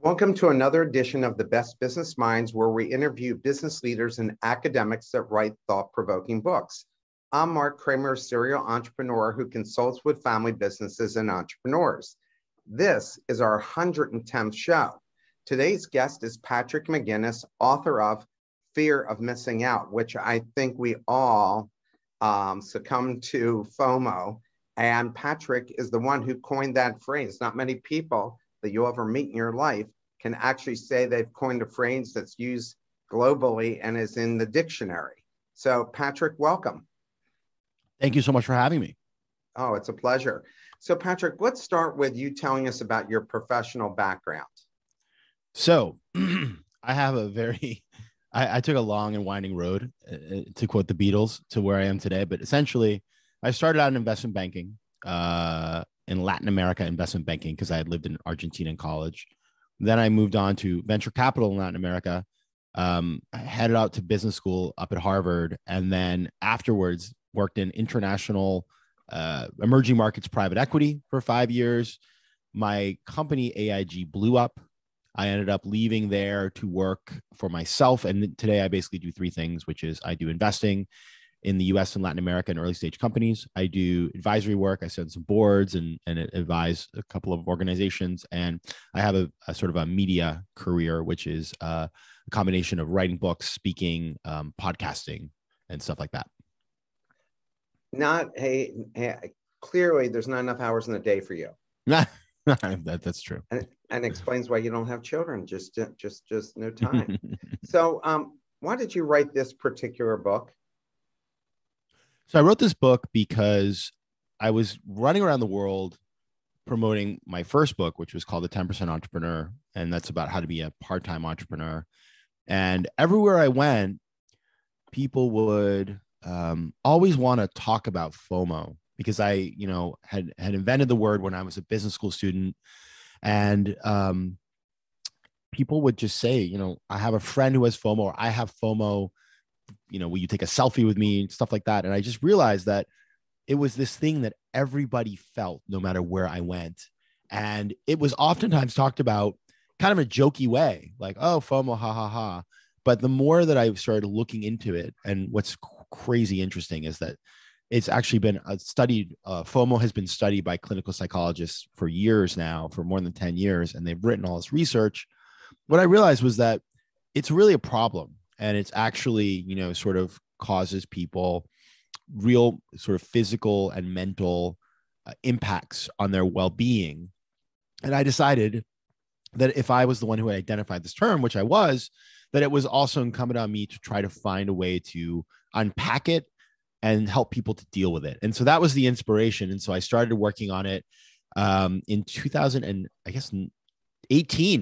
Welcome to another edition of the Best Business Minds, where we interview business leaders and academics that write thought-provoking books. I'm Marc Kramer, a serial entrepreneur who consults with family businesses and entrepreneurs. This is our 110th show. Today's guest is Patrick McGinnis, author of Fear of Missing Out, which I think we all succumb to FOMO. And Patrick is the one who coined that phrase. Not many people that you'll ever meet in your life can actually say they've coined a phrase that's used globally and is in the dictionary. So Patrick, welcome. Thank you so much for having me. Oh, it's a pleasure. So Patrick, let's start with you telling us about your professional background. So I have I took a long and winding road, to quote the Beatles, to where I am today. But essentially, I started out in investment banking, in Latin America investment banking, because I had lived in Argentina in college. Then I moved on to venture capital in Latin America. I headed out to business school up at Harvard, and then afterwards worked in international emerging markets private equity for 5 years. My company AIG blew up. I ended up leaving there to work for myself, and today I basically do three things, which is I do investing in the US and Latin America and early stage companies. I do advisory work. I sit on some boards and advise a couple of organizations. And I have a sort of a media career, which is a combination of writing books, speaking, podcasting, and stuff like that. Clearly there's not enough hours in the day for you. That's true. And explains why you don't have children, just no time. So why did you write this particular book? So I wrote this book because I was running around the world promoting my first book, which was called The 10% Entrepreneur. And that's about how to be a part-time entrepreneur. And everywhere I went, people would always want to talk about FOMO, because I, had invented the word when I was a business school student. And people would just say, I have a friend who has FOMO, or I have FOMO. Will you take a selfie with me, stuff like that. And I just realized that it was this thing that everybody felt no matter where I went. And it was oftentimes talked about kind of a jokey way, like, oh, FOMO, ha, ha, ha. But the more that I started looking into it, and what's crazy interesting is that it's actually been studied. FOMO has been studied by clinical psychologists for years now, for more than 10 years. And they've written all this research. What I realized was that it's really a problem. And it's actually, sort of causes people real sort of physical and mental impacts on their well-being. And I decided that if I was the one who had identified this term, which I was, that it was also incumbent on me to try to find a way to unpack it and help people to deal with it. And so that was the inspiration. And so I started working on it in 2018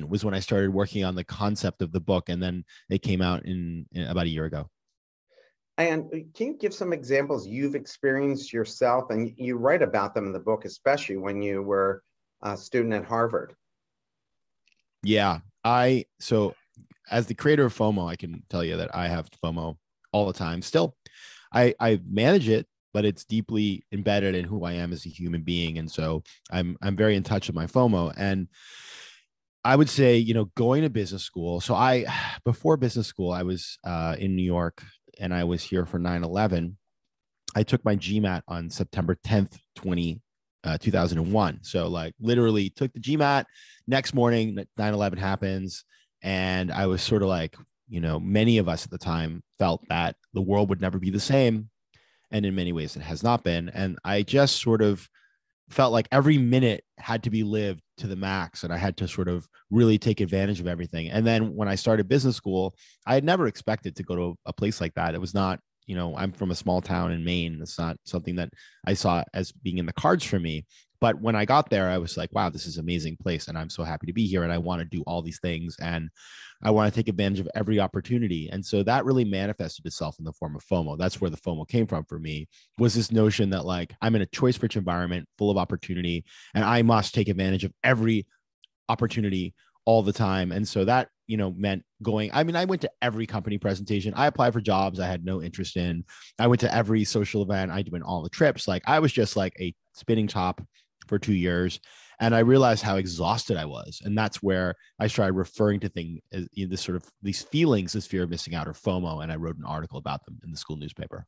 was when I started working on the concept of the book, and then it came out in about a year ago. And can you give some examples you've experienced yourself? And you write about them in the book, especially when you were a student at Harvard. Yeah. So as the creator of FOMO, I can tell you that I have FOMO all the time. Still, I manage it, but it's deeply embedded in who I am as a human being. And so I'm very in touch with my FOMO. And I would say, going to business school. So before business school, I was in New York, and I was here for 9/11. I took my GMAT on September 10th, 2001. So literally took the GMAT. Next morning, 9/11 happens. And I was sort of like, many of us at the time felt that the world would never be the same. And in many ways, it has not been. And I just sort of felt like every minute had to be lived to the max, and I had to sort of really take advantage of everything. And then when I started business school, I had never expected to go to a place like that. It was not, I'm from a small town in Maine. It's not something that I saw as being in the cards for me. But when I got there, I was like, wow, this is an amazing place. And I'm so happy to be here. And I want to do all these things. And I want to take advantage of every opportunity. And so that really manifested itself in the form of FOMO. That's where the FOMO came from for me, was this notion that I'm in a choice-rich environment full of opportunity, and I must take advantage of every opportunity all the time. And so that, meant going, I went to every company presentation. I applied for jobs I had no interest in. I went to every social event. I went all the trips. I was just like a spinning top for 2 years. And I realized how exhausted I was. And that's where I started referring to things as this sort of these feelings, this fear of missing out or FOMO. And I wrote an article about them in the school newspaper.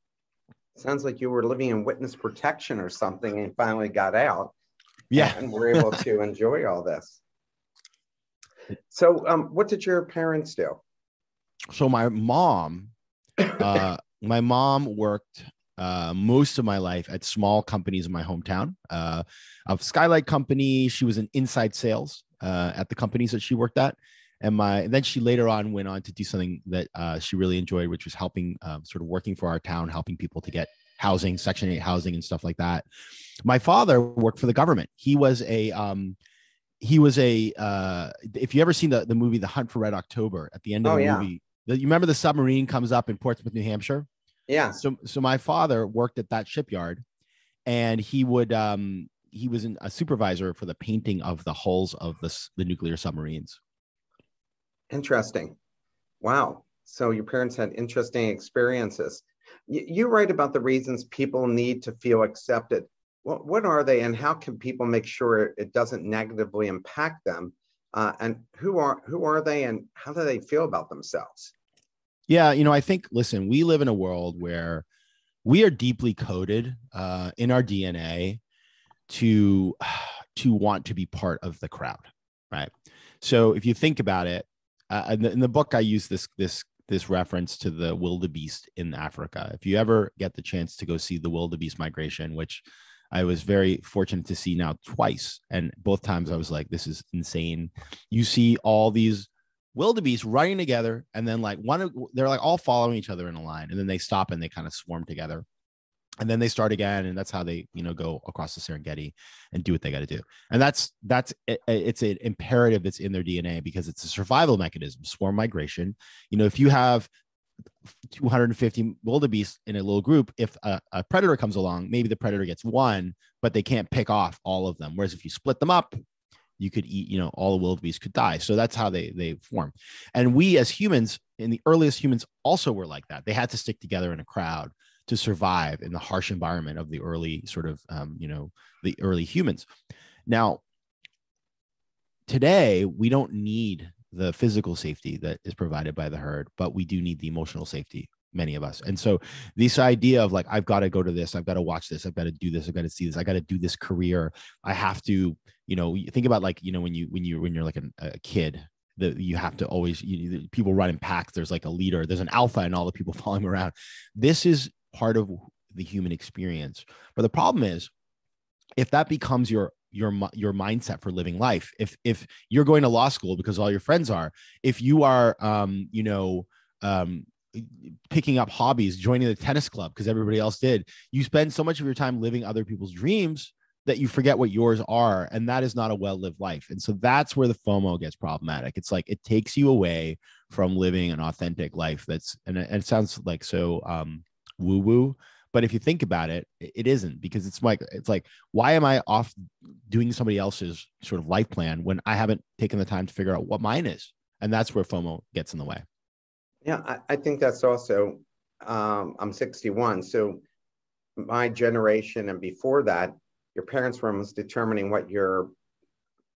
Sounds like you were living in witness protection or something and finally got out. Yeah. And were able to enjoy all this. So what did your parents do? So my mom worked most of my life at small companies in my hometown. A Skylight company. She was in inside sales at the companies that she worked at. And then she later on went on to do something that she really enjoyed, which was helping, sort of working for our town, helping people to get housing, Section 8 housing and stuff like that. My father worked for the government. He was a if you ever seen the movie The Hunt for Red October, at the end of the movie, you remember the submarine comes up in Portsmouth, New Hampshire? Yeah. So my father worked at that shipyard, and he was a supervisor for the painting of the hulls of the nuclear submarines. Interesting. Wow. So your parents had interesting experiences. You write about the reasons people need to feel accepted. What are they, and how can people make sure it doesn't negatively impact them? And who are they, and how do they feel about themselves? Yeah, I think, listen, we live in a world where we are deeply coded in our DNA to want to be part of the crowd, right? So if you think about it, in the book, I use this reference to the wildebeest in Africa. If you ever get the chance to go see the wildebeest migration, which I was very fortunate to see now twice, and both times I was like, this is insane. You see all these wildebeest running together, and then they're like all following each other in a line, and then they stop and they kind of swarm together, and then they start again, and that's how they go across the Serengeti and do what they got to do. And it's an imperative that's in their DNA, because it's a survival mechanism. Swarm migration. If you have 250 wildebeest in a little group, if a predator comes along, maybe the predator gets one, but they can't pick off all of them. Whereas if you split them up, you could eat, all the wildebeest could die. So that's how they form. And we as humans, in the earliest humans, also were like that. They had to stick together in a crowd to survive in the harsh environment of the early sort of, the early humans. Now, today, we don't need the physical safety that is provided by the herd, but we do need the emotional safety, many of us. And so this idea of I've got to go to this, I've got to watch this, I've got to do this, I've got to see this, I got to do this career. I have to, think about when you're like a kid, that you have to always, people run in packs. There's like a leader, there's an alpha and all the people following around. This is part of the human experience. But the problem is, if that becomes your mindset for living life, if you're going to law school because all your friends are, if you are picking up hobbies, joining the tennis club because everybody else did, you spend so much of your time living other people's dreams that you forget what yours are, and that is not a well-lived life. And so that's where the FOMO gets problematic. It's like it takes you away from living an authentic life. And it sounds like so woo-woo, but if you think about it, it isn't, because it's like, why am I off doing somebody else's sort of life plan when I haven't taken the time to figure out what mine is? And that's where FOMO gets in the way. Yeah, I think that's also, I'm 61. So my generation and before that, your parents were almost determining what your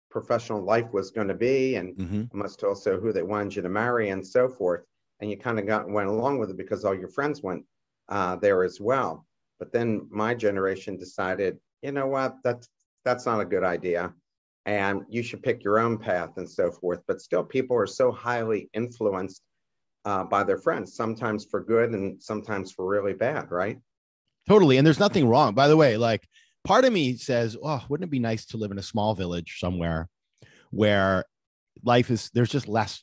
professional life was going to be, and almost also who they wanted you to marry and so forth. And you kind of went along with it because all your friends went there as well. But then my generation decided, you know what, that's not a good idea, and you should pick your own path and so forth. But still, people are so highly influenced by their friends, sometimes for good and sometimes for really bad, right? Totally. And there's nothing wrong, by the way. Part of me says, oh, wouldn't it be nice to live in a small village somewhere where there's just less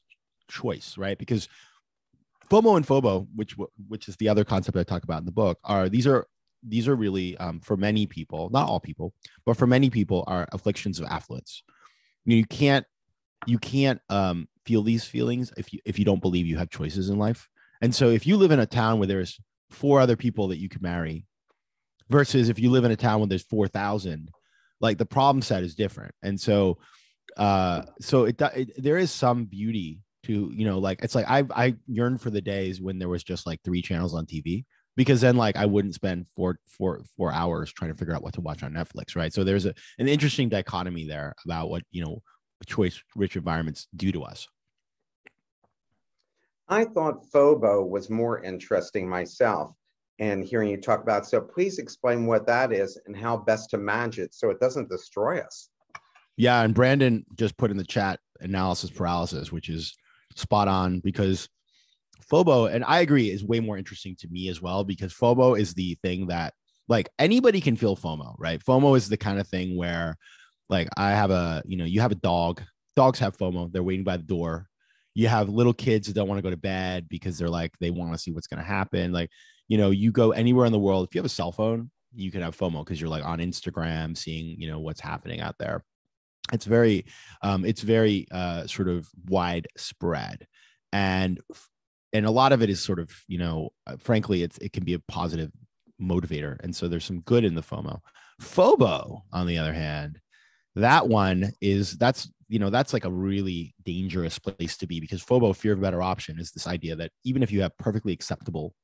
choice, right? Because FOMO and FOBO, which is the other concept I talk about in the book, these are really, for many people, not all people, but for many people, are afflictions of affluence. You can't feel these feelings if you don't believe you have choices in life. And so if you live in a town where there's 4 other people that you could marry, versus if you live in a town where there's 4,000, the problem set is different. And so there is some beauty to, it's like I yearn for the days when there was just 3 channels on TV. because then like I wouldn't spend four hours trying to figure out what to watch on Netflix, right? So there's an interesting dichotomy there about what, choice rich environments do to us. I thought FOBO was more interesting myself, and hearing you talk about. So please explain what that is and how best to manage it so it doesn't destroy us. Yeah, and Brandon just put in the chat analysis paralysis, which is spot on, because FOBO, and I agree, is way more interesting to me as well, because FOBO is the thing that like anybody can feel FOMO, right? FOMO is the kind of thing where like I have you have a dog. Dogs have FOMO. They're waiting by the door. You have little kids that don't want to go to bed because they're like, they want to see what's going to happen. Like, you go anywhere in the world. If you have a cell phone, you can have FOMO because you're like on Instagram seeing, what's happening out there. It's very sort of widespread. And a lot of it is sort of, frankly, it can be a positive motivator. And so there's some good in the FOMO. FOBO, on the other hand, that's like a really dangerous place to be, because FOBO, fear of a better option, is this idea that even if you have perfectly acceptable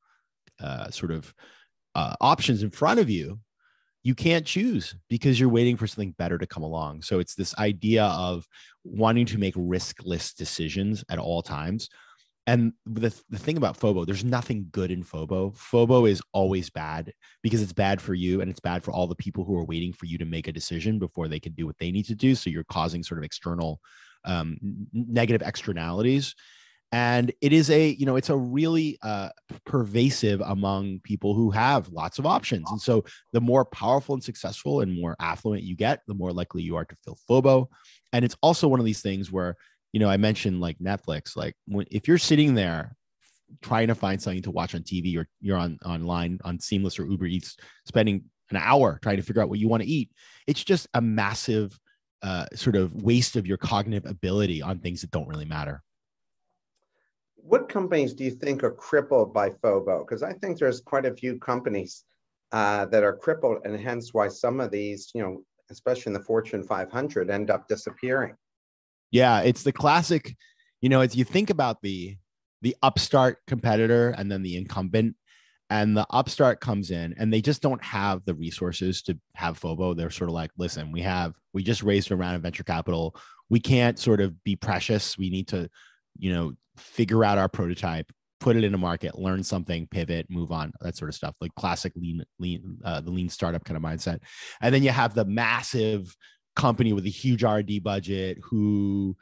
options in front of you, you can't choose because you're waiting for something better to come along. So it's this idea of wanting to make riskless decisions at all times. And the thing about FOBO, there's nothing good in FOBO. FOBO is always bad because it's bad for you and it's bad for all the people who are waiting for you to make a decision before they can do what they need to do. So you're causing sort of external negative externalities. And it is it's a really pervasive among people who have lots of options. And so the more powerful and successful and more affluent you get, the more likely you are to feel FOBO. And it's also one of these things where, I mentioned like Netflix, like if you're sitting there trying to find something to watch on TV, or you're online on Seamless or Uber Eats, spending an hour trying to figure out what you want to eat, it's just a massive sort of waste of your cognitive ability on things that don't really matter. What companies do you think are crippled by FOBO? Because I think there's quite a few companies that are crippled, and hence why some of these, especially in the Fortune 500, end up disappearing. Yeah, it's the classic, as you think about the upstart competitor and then the incumbent, and the upstart comes in and they just don't have the resources to have FOBO. They're sort of like, listen, we just raised a round of venture capital. We can't sort of be precious. We need to, figure out our prototype, put it in a market, learn something, pivot, move on, that sort of stuff, like classic the lean startup kind of mindset. And then you have the massive company with a huge R&D budget who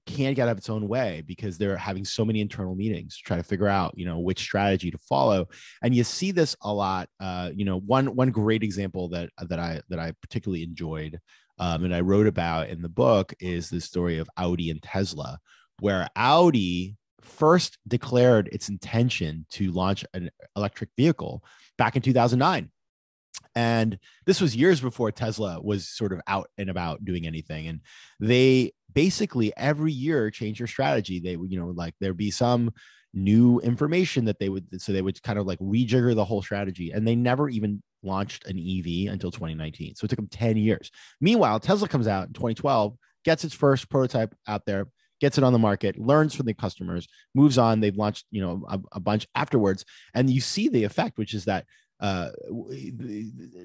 can't get out of its own way because they're having so many internal meetings to try to figure out, which strategy to follow. And you see this a lot. One great example that I particularly enjoyed and I wrote about in the book is the story of Audi and Tesla, where Audi first declared its intention to launch an electric vehicle back in 2009. And this was years before Tesla was sort of out and about doing anything. And they basically every year change their strategy. They would, like there'd be some new information that they would kind of like rejigger the whole strategy. And they never even launched an EV until 2019. So it took them 10 years. Meanwhile, Tesla comes out in 2012, gets its first prototype out there, gets it on the market, learns from the customers, moves on. They've launched, a bunch afterwards. And you see the effect, which is that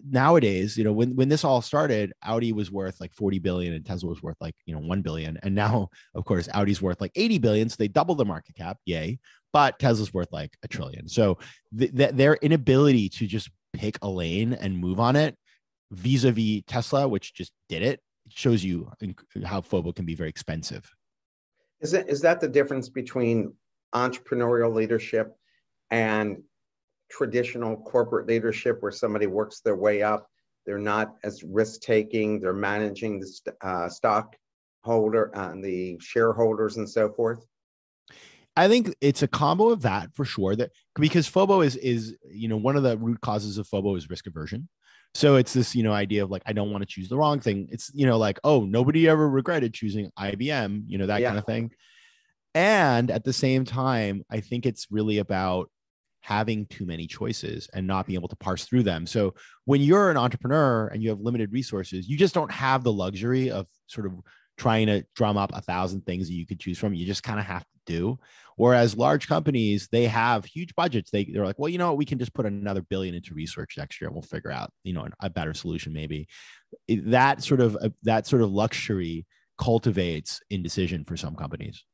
nowadays, when this all started, Audi was worth like 40 billion and Tesla was worth like, 1 billion. And now, of course, Audi's worth like 80 billion. So they doubled the market cap. Yay. But Tesla's worth like $1 trillion. So their inability to just pick a lane and move on it vis-a-vis Tesla, which just did it, shows you how FOBO can be very expensive. Is that the difference between entrepreneurial leadership and traditional corporate leadership, where somebody works their way up? They're not as risk-taking. They're managing the stockholder and the shareholders and so forth. I think it's a combo of that for sure. That because FOBO is one of the root causes of FOBO is risk aversion. So it's this, idea of like, I don't want to choose the wrong thing. It's, like, oh, nobody ever regretted choosing IBM, that kind of thing. And at the same time, I think it's really about having too many choices and not being able to parse through them. So when you're an entrepreneur and you have limited resources, you just don't have the luxury of sort of trying to drum up 1,000 things that you could choose from. You just kind of have do. Whereas large companies, they have huge budgets. They're like, well, you know what? We can just put another billion into research next year and we'll figure out, a better solution maybe. That sort of luxury cultivates indecision for some companies.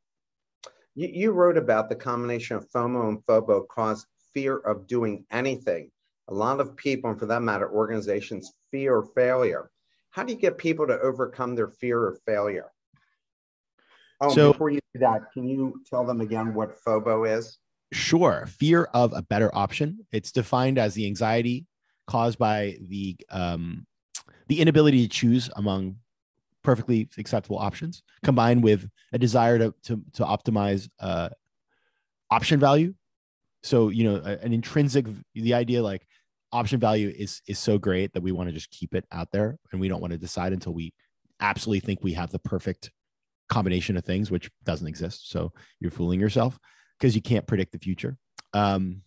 You wrote about the combination of FOMO and FOBO cause fear of doing anything. A lot of people, and for that matter, organizations, fear failure. How do you get people to overcome their fear of failure? Oh, so before you do that, can you tell them again what FOBO is? Sure. Fear of a better option. It's defined as the anxiety caused by the inability to choose among perfectly acceptable options, combined with a desire to optimize option value. So, an intrinsic, the idea like option value is so great that we want to just keep it out there, and we don't want to decide until we absolutely think we have the perfect combination of things, which doesn't exist. So you're fooling yourself because you can't predict the future. And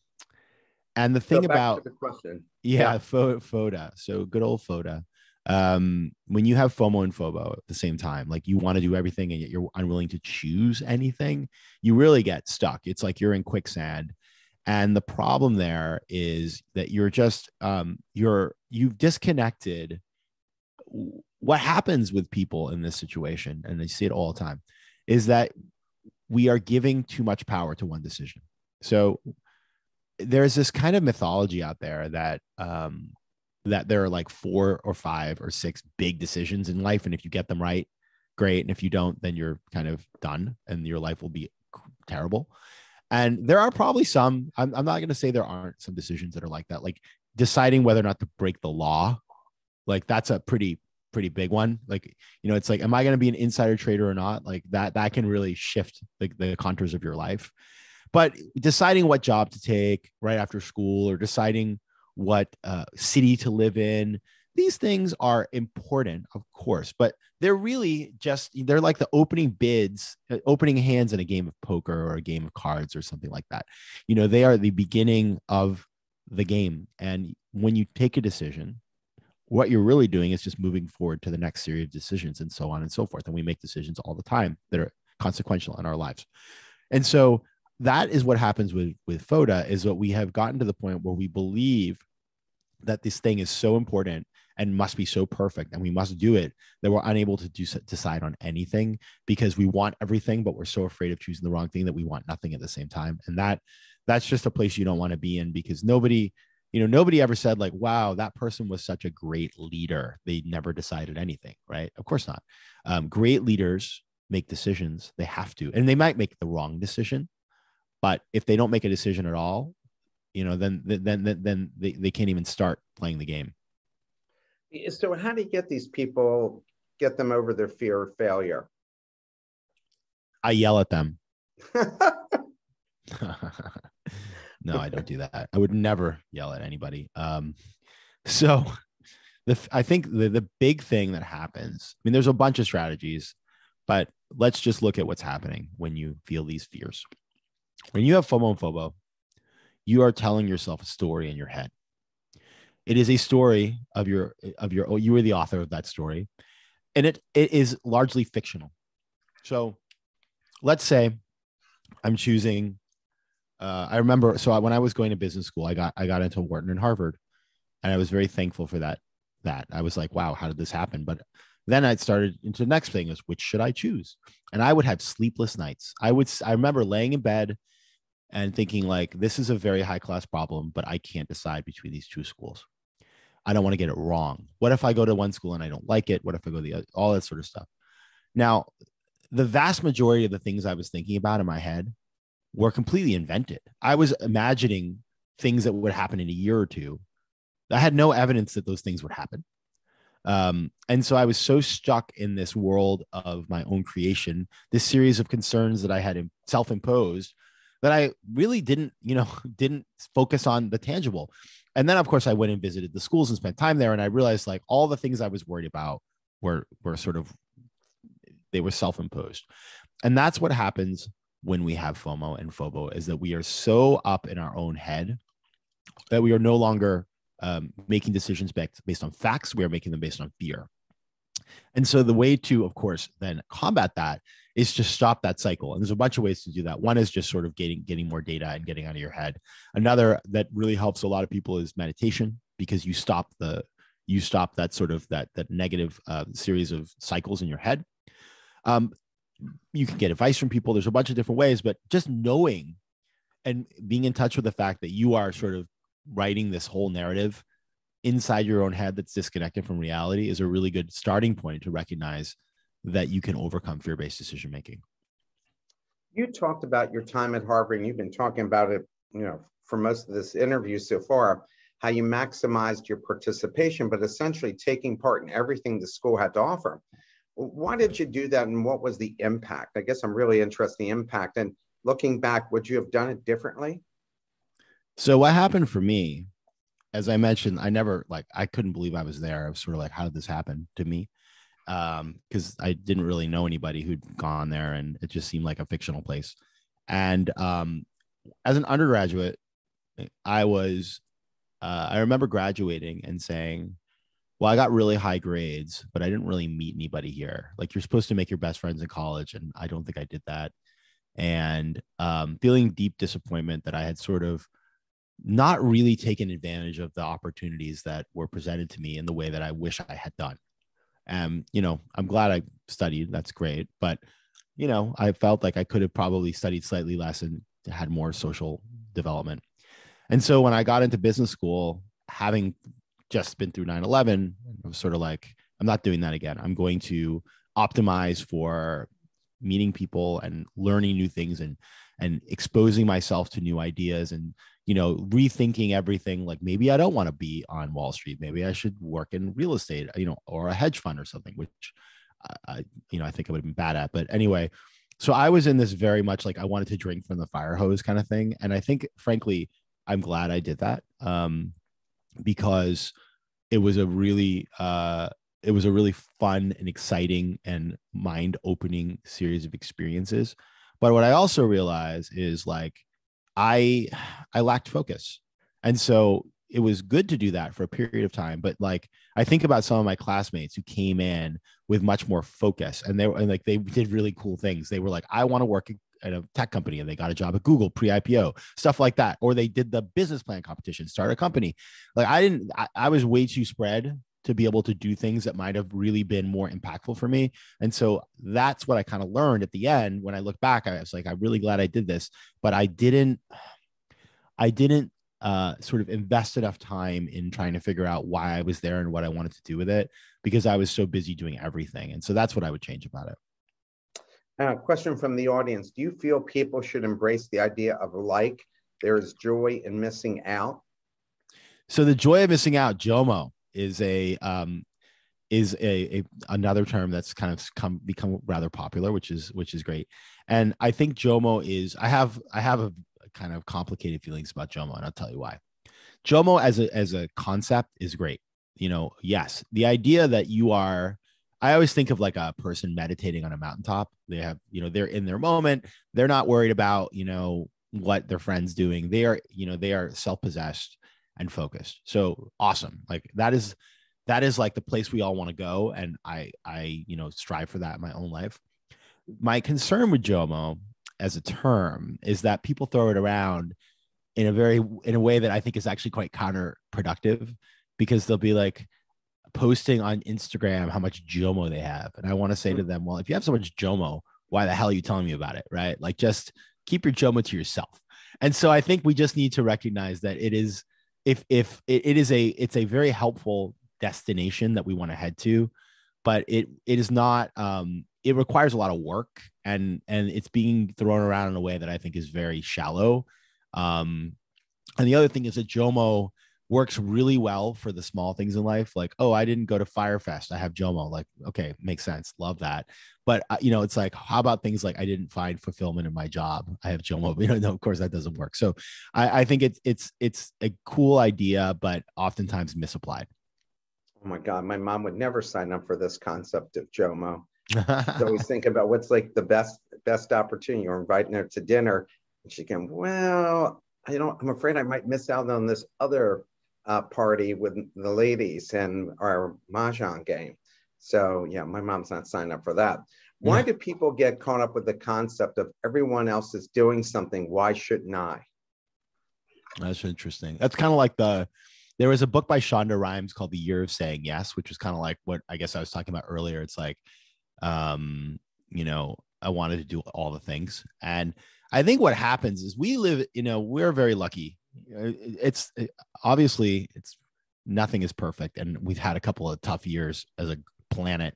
the thing about the question. FODA. So good old FODA. When you have FOMO and FOBO at the same time, like you want to do everything and yet you're unwilling to choose anything, you really get stuck. It's like you're in quicksand. And the problem there is that you're just you've disconnected. What happens with people in this situation, and I see it all the time, is that we are giving too much power to one decision. So there's this kind of mythology out there that that there are like 4 or 5 or 6 big decisions in life, and if you get them right, great, and if you don't, then you're kind of done, and your life will be terrible. And there are probably some. I'm not going to say there aren't some decisions that are like that, like deciding whether or not to break the law. Like that's a pretty big one. Like, it's like, am I going to be an insider trader or not? Like that can really shift the contours of your life. But deciding what job to take right after school, or deciding what city to live in, these things are important, of course, but they're really they're like the opening bids, opening hands in a game of poker or a game of cards or something like that. They are the beginning of the game. And when you take a decision, what you're really doing is just moving forward to the next series of decisions, and so on and so forth. And we make decisions all the time that are consequential in our lives. And so that is what happens with FODA, is that we have gotten to the point where we believe that this thing is so important and must be so perfect, and we must do it, that we're unable to decide on anything because we want everything, but we're so afraid of choosing the wrong thing that we want nothing at the same time. And that's just a place you don't want to be in, because nobody ever said like, wow, that person was such a great leader. They never decided anything, right? Of course not. Great leaders make decisions. They have to, and they might make the wrong decision, but if they don't make a decision at all, then they can't even start playing the game. So how do you get these people, get them over their fear of failure? I yell at them. No, I don't do that. I would never yell at anybody. So I think the big thing that happens, I mean, there's a bunch of strategies, but let's just look at what's happening when you feel these fears. When you have FOMO and FOBO, you are telling yourself a story in your head. It is a story of you are the author of that story, and it is largely fictional. So let's say I'm choosing, I remember, so when I was going to business school, I got into Wharton and Harvard, and I was very thankful for that. I was like, wow, how did this happen? But then I started into the next thing is, which should I choose? And I would have sleepless nights. I remember laying in bed and thinking like, this is a very high class problem, but I can't decide between these two schools. I don't want to get it wrong. What if I go to one school and I don't like it? What if I go to the other? All that sort of stuff. Now, the vast majority of the things I was thinking about in my head were completely invented. I was imagining things that would happen in a year or two. I had no evidence that those things would happen. And so I was so stuck in this world of my own creation, this series of concerns that I had self-imposed, that I really didn't focus on the tangible. And then, of course, I went and visited the schools and spent time there. And I realized like all the things I was worried about were they were self-imposed. And that's what happens when we have FOMO and FOBO, is that we are so up in our own head that we are no longer making decisions based on facts. We are making them based on fear. And so the way to, of course, then combat that is to stop that cycle. And there's a bunch of ways to do that. One is just sort of getting more data and getting out of your head. Another that really helps a lot of people is meditation, because you stop that sort of that negative series of cycles in your head. You can get advice from people. There's a bunch of different ways, but just knowing and being in touch with the fact that you are sort of writing this whole narrative inside your own head that's disconnected from reality is a really good starting point to recognize that you can overcome fear-based decision making. You talked about your time at Harvard, and you've been talking about it, for most of this interview so far, how you maximized your participation, but essentially taking part in everything the school had to offer. Why did you do that, and what was the impact? I guess I'm really interested in the impact. And looking back, would you have done it differently? So what happened for me, as I mentioned, I couldn't believe I was there. I was sort of like, how did this happen to me? Because I didn't really know anybody who'd gone there, and it just seemed like a fictional place. And as an undergraduate, I remember graduating and saying, well, I got really high grades, but I didn't really meet anybody here. Like, you're supposed to make your best friends in college, and I don't think I did that. And feeling deep disappointment that I had sort of not really taken advantage of the opportunities that were presented to me in the way that I wish I had done. I'm glad I studied. That's great. But, I felt like I could have probably studied slightly less and had more social development. And so when I got into business school, having just been through 9/11, I was sort of like, I'm not doing that again. I'm going to optimize for meeting people and learning new things and exposing myself to new ideas and, rethinking everything. Like, maybe I don't want to be on Wall Street. Maybe I should work in real estate, or a hedge fund or something, which I think I would have been bad at. But anyway, so I was in this very much like I wanted to drink from the fire hose kind of thing. And I think, frankly, I'm glad I did that, because it was a really fun and exciting and mind-opening series of experiences. But what I also realized is, like, I lacked focus. And so it was good to do that for a period of time. But, like, I think about some of my classmates who came in with much more focus, and they did really cool things. They were like, I want to work at a tech company, and they got a job at Google pre-IPO, stuff like that. Or they did the business plan competition, start a company. Like, I was way too spread to be able to do things that might have really been more impactful for me. And so that's what I kind of learned at the end. When I look back, I was like, I'm really glad I did this, but I didn't sort of invest enough time in trying to figure out why I was there and what I wanted to do with it, because I was so busy doing everything. And so that's what I would change about it. Question from the audience. Do you feel people should embrace the idea of there is joy in missing out? So the joy of missing out, JOMO, is another term that's kind of become rather popular, which is great. And I think JOMO is, I have a kind of complicated feelings about JOMO, and I'll tell you why. JOMO as a concept is great. Yes, the idea that I always think of like a person meditating on a mountaintop. They have, they're in their moment. They're not worried about, what their friend's doing. They are self-possessed and focused. So awesome. Like, that is like the place we all want to go. And I strive for that in my own life. My concern with JOMO as a term is that people throw it around in a way that I think is actually quite counterproductive, because they'll be like posting on Instagram how much JOMO they have. And I want to say to them, well, if you have so much JOMO, why the hell are you telling me about it? Right? Like, just keep your JOMO to yourself. And so I think we just need to recognize that it is, it's a very helpful destination that we want to head to, but it is not, it requires a lot of work, and it's being thrown around in a way that I think is very shallow. And the other thing is that JOMO works really well for the small things in life. Like, oh, I didn't go to Firefest, I have JOMO. Like, okay, makes sense. Love that. But, it's like, how about things like I didn't find fulfillment in my job, I have JOMO. No, of course that doesn't work. So I think it's a cool idea, but oftentimes misapplied. Oh my God, my mom would never sign up for this concept of JOMO. She's always thinking about what's like the best opportunity. You're inviting her to dinner, and she can, well, I'm afraid I might miss out on this other party with the ladies and our mahjong game. So yeah, my mom's not signed up for that. Why do people get caught up with the concept of everyone else is doing something? Why shouldn't I? That's interesting. That's kind of like there was a book by Shonda Rhimes called The Year of Saying Yes, which is kind of like what I guess I was talking about earlier. It's like, I wanted to do all the things. And I think what happens is we live, we're very lucky. Obviously nothing is perfect. And we've had a couple of tough years as a planet,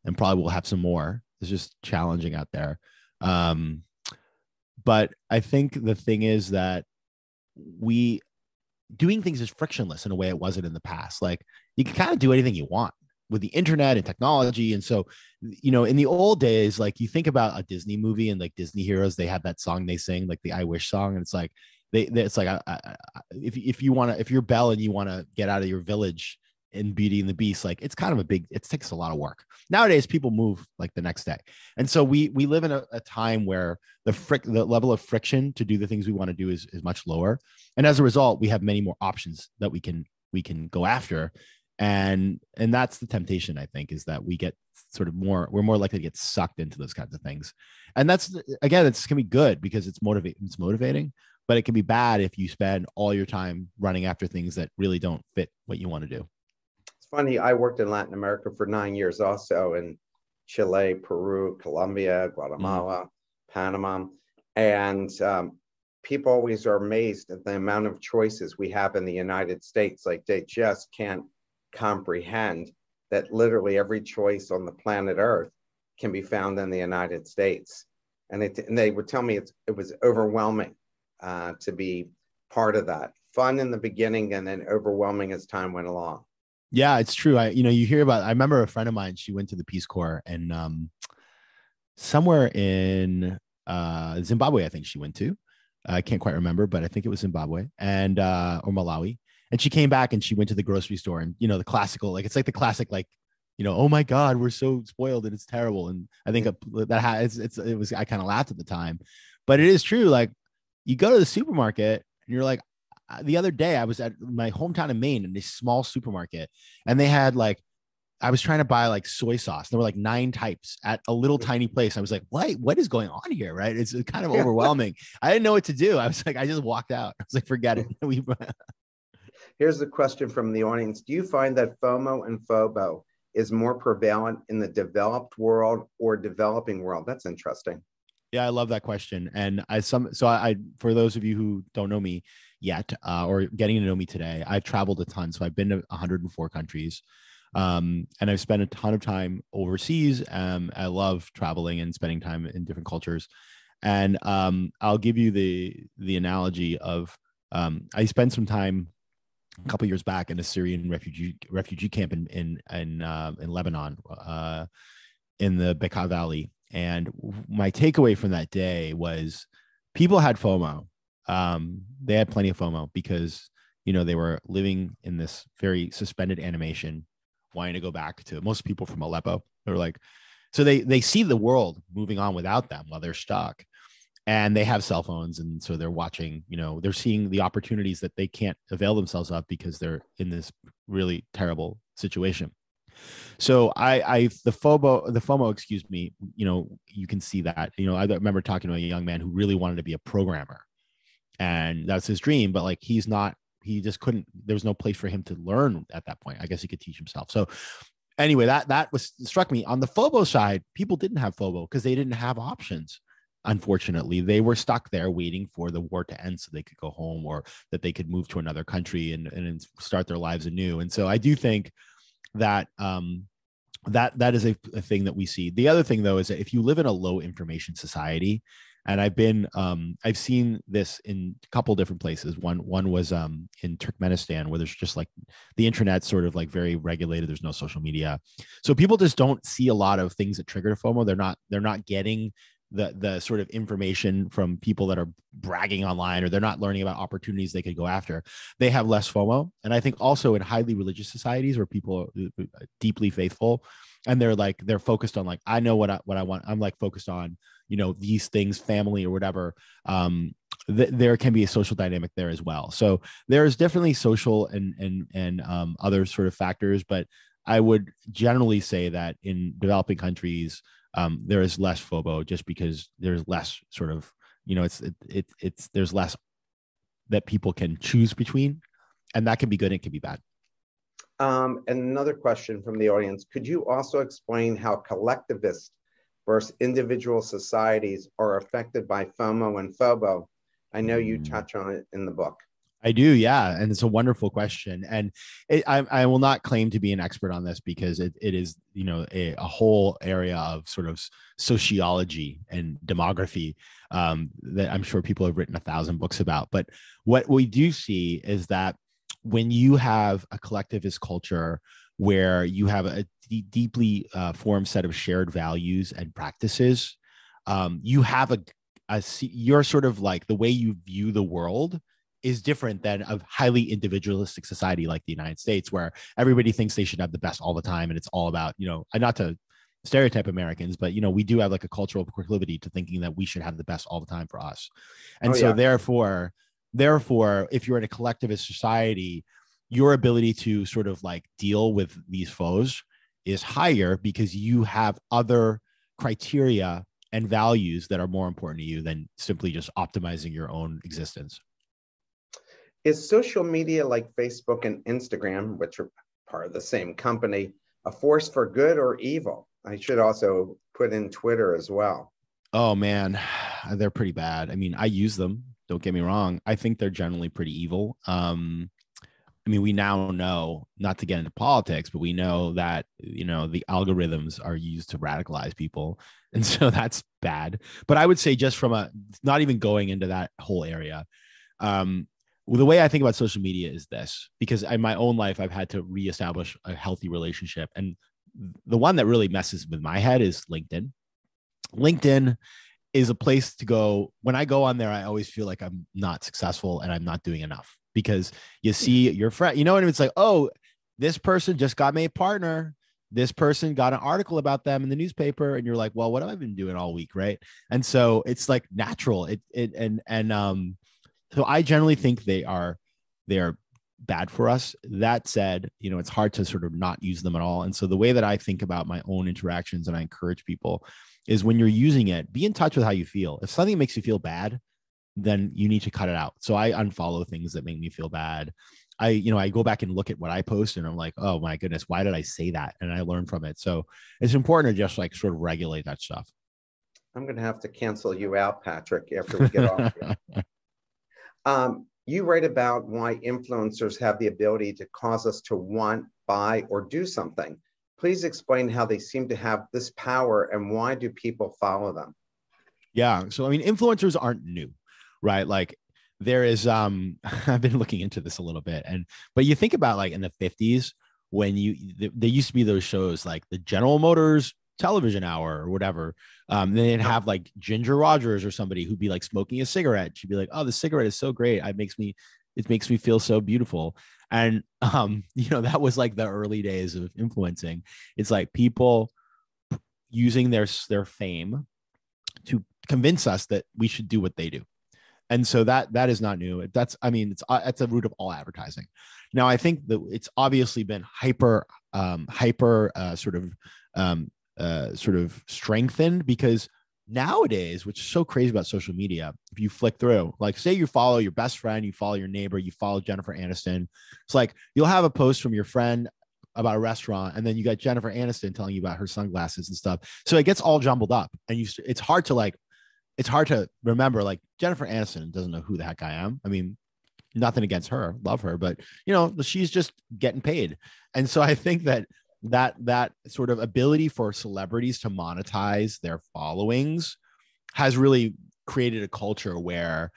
and probably we'll have some more. It's just challenging out there. But I think the thing is that doing things is frictionless in a way it wasn't in the past. Like you can kind of do anything you want with the internet and technology. And so, in the old days, like you think about a Disney movie and like Disney heroes, they have that song they sing, like the I Wish song. And it's like, it's like, if you're Belle and you want to get out of your village in Beauty and the Beast, like it's kind of it takes a lot of work. Nowadays, people move like the next day. And so we live in a time where the level of friction to do the things we want to do is much lower. And as a result, we have many more options that we can go after. And that's the temptation, I think, is that we get we're more likely to get sucked into those kinds of things. And that's, again, it's can be good because it's motivating, but it can be bad if you spend all your time running after things that really don't fit what you want to do. It's funny. I worked in Latin America for 9 years, also in Chile, Peru, Colombia, Guatemala, Panama. And people always are amazed at the amount of choices we have in the United States. Like they just can't comprehend that literally every choice on the planet Earth can be found in the United States. And they would tell me it was overwhelming to be part of that. Fun in the beginning and then overwhelming as time went along. Yeah, it's true. You hear about, I remember a friend of mine, she went to the Peace Corps and somewhere in Zimbabwe, I think she went to. I can't quite remember, but I think it was Zimbabwe or Malawi. And she came back and she went to the grocery store and, the classical, like, it's like the classic, like, oh my God, we're so spoiled and it's terrible. And I think it was, I kind of laughed at the time, but it is true. Like you go to the supermarket and you're like, the other day I was at my hometown in Maine in this small supermarket and they had like, I was trying to buy like soy sauce. There were like 9 types at a little tiny place. I was like, what is going on here? Right. It's kind of overwhelming. I didn't know what to do. I was like, I just walked out. I was like, forget it. Here's the question from the audience. Do you find that FOMO and FOBO is more prevalent in the developed world or developing world? That's interesting. Yeah, I love that question. And for those of you who don't know me yet or getting to know me today, I've traveled a ton. So I've been to 104 countries and I've spent a ton of time overseas. I love traveling and spending time in different cultures. And I'll give you the analogy of I spent some time a couple of years back in a Syrian refugee camp in Lebanon, in the Bekaa Valley. And my takeaway from that day was people had FOMO. They had plenty of FOMO because, they were living in this very suspended animation, wanting to go back to most people from Aleppo. They're like, so they see the world moving on without them while they're stuck. And they have cell phones. And so they're watching, they're seeing the opportunities that they can't avail themselves of because they're in this really terrible situation. So the FOMO, excuse me, you can see that, I remember talking to a young man who really wanted to be a programmer and that's his dream, but like, he just couldn't, there was no place for him to learn at that point. I guess he could teach himself. So anyway, that struck me. On the FOBO side, people didn't have FOBO because they didn't have options. Unfortunately, they were stuck there waiting for the war to end so they could go home or that they could move to another country and start their lives anew. And so I do think that that is a thing that we see. The other thing, though, is that if you live in a low information society, and I've seen this in a couple different places. One was in Turkmenistan, where there's just like the internet sort of like very regulated. There's no social media, so people just don't see a lot of things that trigger FOMO. They're not getting the sort of information from people that are bragging online, or they're not learning about opportunities they could go after. They have less FOMO. And I think also in highly religious societies where people are deeply faithful and they're focused on like, I know what I want. I'm like focused on, these things, family or whatever. There can be a social dynamic there as well. So there's definitely social and other sort of factors, but I would generally say that in developing countries, there is less FOMO just because there's less sort of, there's less that people can choose between, and that can be good and it can be bad. And another question from the audience, could you also explain how collectivist versus individual societies are affected by FOMO and FOBO? I know you touch on it in the book. I do, yeah, and it's a wonderful question, and I will not claim to be an expert on this because it is a whole area of sort of sociology and demography that I'm sure people have written 1,000 books about. But what we do see is that when you have a collectivist culture where you have a deeply formed set of shared values and practices, you have you're sort of like the way you view the world is different than a highly individualistic society like the United States, where everybody thinks they should have the best all the time. And it's all about, not to stereotype Americans, but, we do have like a cultural proclivity to thinking that we should have the best all the time for us. And therefore, if you're in a collectivist society, your ability to sort of like deal with these foes is higher because you have other criteria and values that are more important to you than simply just optimizing your own existence. Is social media like Facebook and Instagram, which are part of the same company, a force for good or evil? I should also put in Twitter as well. Oh, man, they're pretty bad. I mean, I use them. Don't get me wrong. I think they're generally pretty evil. We now know, not to get into politics, but we know that, the algorithms are used to radicalize people. And so that's bad. But I would say just from not even going into that whole area, the way I think about social media is this, because in my own life, I've had to reestablish a healthy relationship. And the one that really messes with my head is LinkedIn. LinkedIn is a place to go. When I go on there, I always feel like I'm not successful and I'm not doing enough, because you see your friend, and it's like, oh, this person just got made partner. This person got an article about them in the newspaper. And you're like, well, what have I been doing all week? Right. And so it's like natural. So I generally think they are bad for us. That said, it's hard to sort of not use them at all. And so the way that I think about my own interactions, and I encourage people, is when you're using it, be in touch with how you feel. If something makes you feel bad, then you need to cut it out. So I unfollow things that make me feel bad. I go back and look at what I post and I'm like, oh my goodness, why did I say that? And I learn from it. So it's important to just like sort of regulate that stuff. I'm going to have to cancel you out, Patrick, after we get off here. You write about why influencers have the ability to cause us to want, buy, or do something. Please explain how they seem to have this power and why do people follow them? Yeah. So, influencers aren't new, right? Like there is, I've been looking into this a little bit, but you think about like in the 50s when there used to be those shows like the General Motors television hour or whatever. Then they'd have like Ginger Rogers or somebody who'd be like smoking a cigarette. She'd be like, oh, the cigarette is so great. It makes me feel so beautiful. And, that was like the early days of influencing. It's like people using their fame to convince us that we should do what they do. And so that is not new. It's the root of all advertising. Now, I think that it's obviously been hyper sort of strengthened, because nowadays, which is so crazy about social media, if you flick through, like say you follow your best friend, you follow your neighbor, you follow Jennifer Aniston, it's like you'll have a post from your friend about a restaurant, and then you got Jennifer Aniston telling you about her sunglasses and stuff. So it gets all jumbled up, and it's hard to remember, like Jennifer Aniston doesn't know who the heck I am. Nothing against her, love her, but she's just getting paid. And so I think that sort of ability for celebrities to monetize their followings has really created a culture where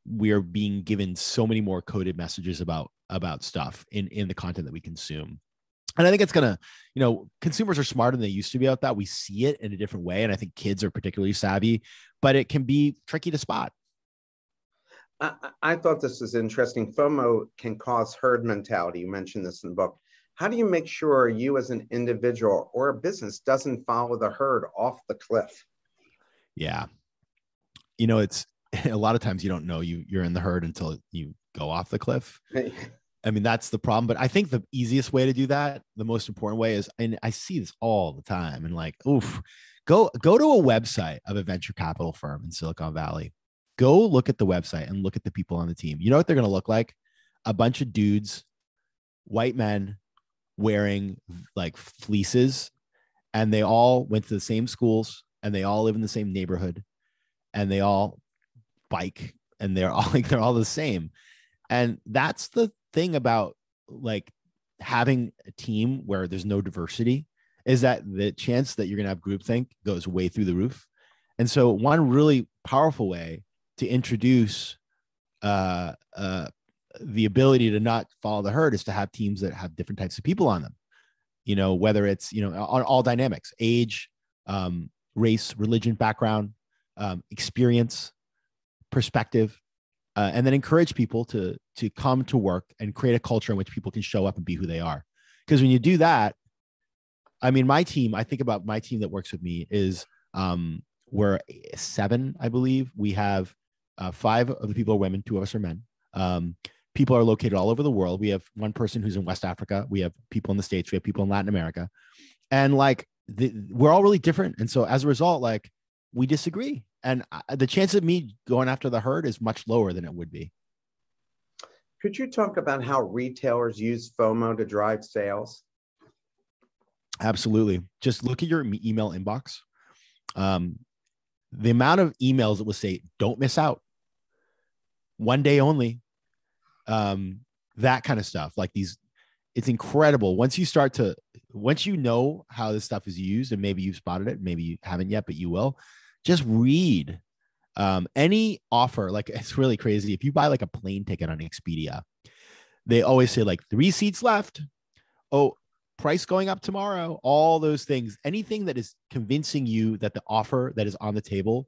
we are being given so many more coded messages about stuff in the content that we consume. And I think it's gonna, consumers are smarter than they used to be about that. We see it in a different way, and I think kids are particularly savvy, but it can be tricky to spot. I thought this was interesting. FOMO can cause herd mentality. You mentioned this in the book. How do you make sure you as an individual or a business doesn't follow the herd off the cliff? Yeah. It's a lot of times you don't know you're in the herd until you go off the cliff. That's the problem. But I think the easiest way to do that, the most important way is, and I see this all the time, and like, oof, Go to a website of a venture capital firm in Silicon Valley. Go look at the website and look at the people on the team. You know what they're going to look like? A bunch of dudes, white men wearing like fleeces, and they all went to the same schools, and they all live in the same neighborhood, and they all bike, and they're all the same. And that's the thing about like having a team where there's no diversity, is that the chance that you're going to have groupthink goes way through the roof. And so one really powerful way to introduce the ability to not follow the herd is to have teams that have different types of people on them, whether it's, on all dynamics, age, race, religion, background, experience, perspective, and then encourage people to come to work and create a culture in which people can show up and be who they are. Because when you do that, I mean, I think about my team that works with me is we're 7, I believe. We have 5 of the people are women, 2 of us are men. People are located all over the world. We have one person who's in West Africa. We have people in the States. We have people in Latin America. And like, we're all really different. And so as a result, like, we disagree. And the chance of me going after the herd is much lower than it would be. Could you talk about how retailers use FOMO to drive sales? Absolutely. Just look at your email inbox. The amount of emails that will say, don't miss out, one day only, that kind of stuff. Like these, it's incredible. Once you know how this stuff is used, and maybe you've spotted it, maybe you haven't yet, but you will, just read any offer. Like, it's really crazy. If you buy like a plane ticket on Expedia, they always say like 3 seats left. Oh, price going up tomorrow, all those things. Anything that is convincing you that the offer that is on the table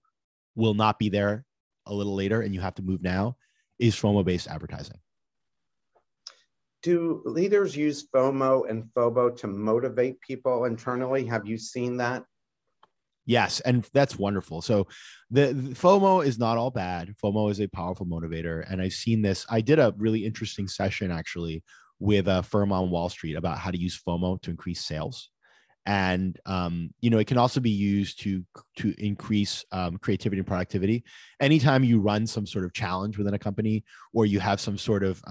will not be there a little later and you have to move now is FOMO-based advertising. Do leaders use FOMO and FOBO to motivate people internally? Have you seen that? Yes, and that's wonderful. So the FOMO is not all bad. FOMO is a powerful motivator. And I've seen this. I did a really interesting session actually with a firm on Wall Street about how to use FOMO to increase sales. And, it can also be used to increase creativity and productivity. Anytime you run some sort of challenge within a company, or you have some sort of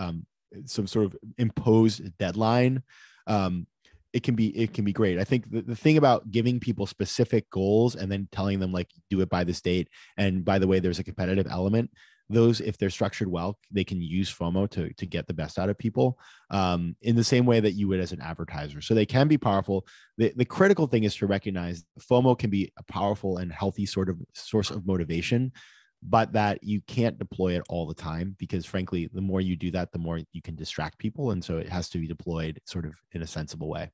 imposed deadline, it can be great. I think the thing about giving people specific goals and then telling them like, do it by this date. And by the way, there's a competitive element. Those, if they're structured well, they can use FOMO to get the best out of people in the same way that you would as an advertiser. So they can be powerful. The critical thing is to recognize FOMO can be a powerful and healthy sort of source of motivation, but that you can't deploy it all the time, because frankly, the more you do that, the more you can distract people. And so it has to be deployed sort of in a sensible way.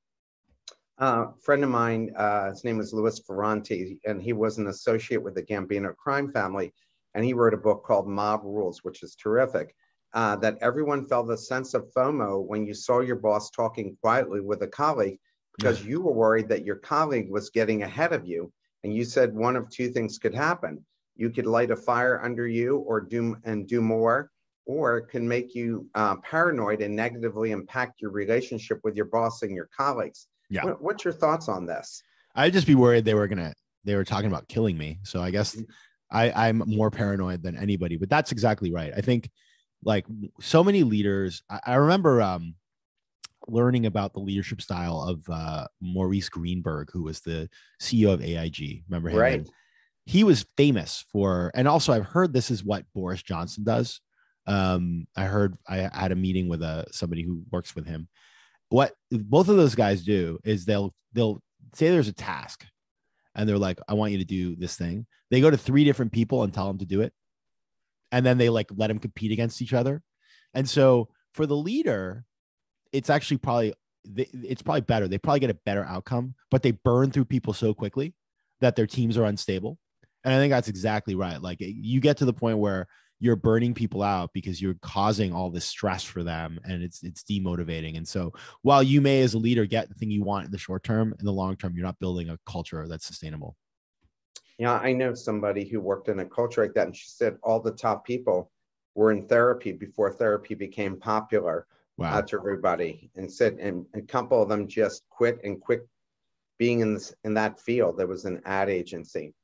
Friend of mine, his name is Louis Ferranti, and he was an associate with the Gambino crime family. And he wrote a book called Mob Rules, which is terrific, that everyone felt a sense of FOMO when you saw your boss talking quietly with a colleague, because you were worried that your colleague was getting ahead of you. And you said one of 2 things could happen. You could light a fire under you or do more, or it can make you paranoid and negatively impact your relationship with your boss and your colleagues. Yeah. What's your thoughts on this? I'd just be worried they were talking about killing me. So I guess I'm more paranoid than anybody, but that's exactly right. I think like so many leaders, I remember learning about the leadership style of Maurice Greenberg, who was the CEO of AIG. Remember him? Right. He was famous for, and also I've heard this is what Boris Johnson does. I had a meeting with somebody who works with him. What both of those guys do is they'll say there's a task and they're like, I want you to do this thing. They go to 3 different people and tell them to do it. And then they like let them compete against each other. And so for the leader, it's actually probably better. They probably get a better outcome, but they burn through people so quickly that their teams are unstable. And I think that's exactly right. Like you get to the point where you're burning people out because you're causing all this stress for them, and it's demotivating. And so while you may as a leader get the thing you want in the short term, in the long term, you're not building a culture that's sustainable. Yeah, I know somebody who worked in a culture like that, and she said all the top people were in therapy before therapy became popular. Wow. To everybody, and said, and a couple of them just quit being in that field that was an ad agency.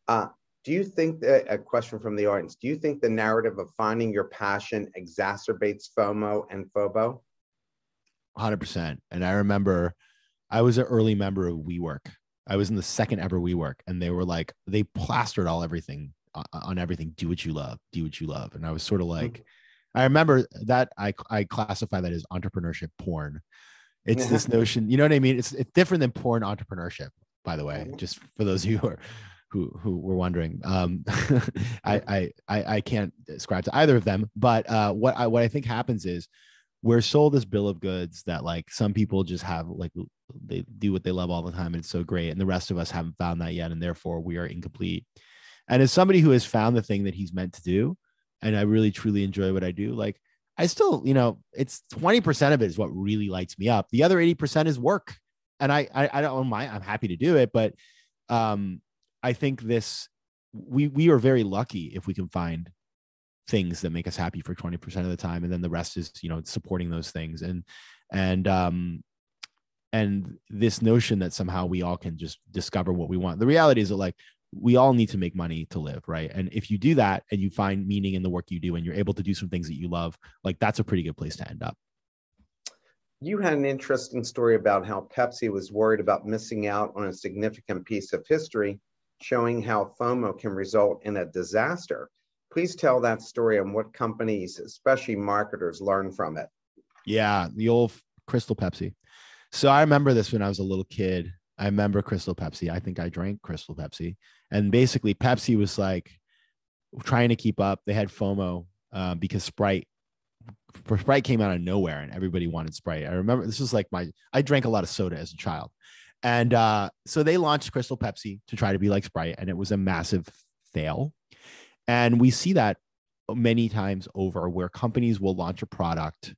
Do you think that, a question from the audience, do you think the narrative of finding your passion exacerbates FOMO and FOBO? 100%. And I remember I was an early member of WeWork. I was in the second ever WeWork, and they were like, they plastered everything on everything. Do what you love, do what you love. And I was sort of like, I remember that I classify that as entrepreneurship porn. It's this notion, you know what I mean? It's different than porn entrepreneurship, by the way, just for those of you who were wondering. I can't ascribe to either of them, but what I think happens is we're sold this bill of goods that like some people just have, like they do what they love all the time and it's so great, and the rest of us haven't found that yet, and therefore we are incomplete. And as somebody who has found the thing that he's meant to do, and I really truly enjoy what I do, like I still, it's 20% of it is what really lights me up. The other 80% is work, and I don't mind. I'm happy to do it, but I think we are very lucky if we can find things that make us happy for 20% of the time, and then the rest is supporting those things, and this notion that somehow we all can just discover what we want. The reality is that like we all need to make money to live, right? And if you do that and you find meaning in the work you do and you're able to do some things that you love, like that's a pretty good place to end up. You had an interesting story about how Pepsi was worried about missing out on a significant piece of history, showing how FOMO can result in a disaster. Please tell that story and what companies, especially marketers, learn from it. Yeah, the old Crystal Pepsi. So I remember this when I was a little kid. I remember Crystal Pepsi. I think I drank Crystal Pepsi. And basically Pepsi was like trying to keep up. They had FOMO because Sprite came out of nowhere and everybody wanted Sprite. I remember this was like I drank a lot of soda as a child. And so they launched Crystal Pepsi to try to be like Sprite, and it was a massive fail. And we see that many times over where companies will launch a product.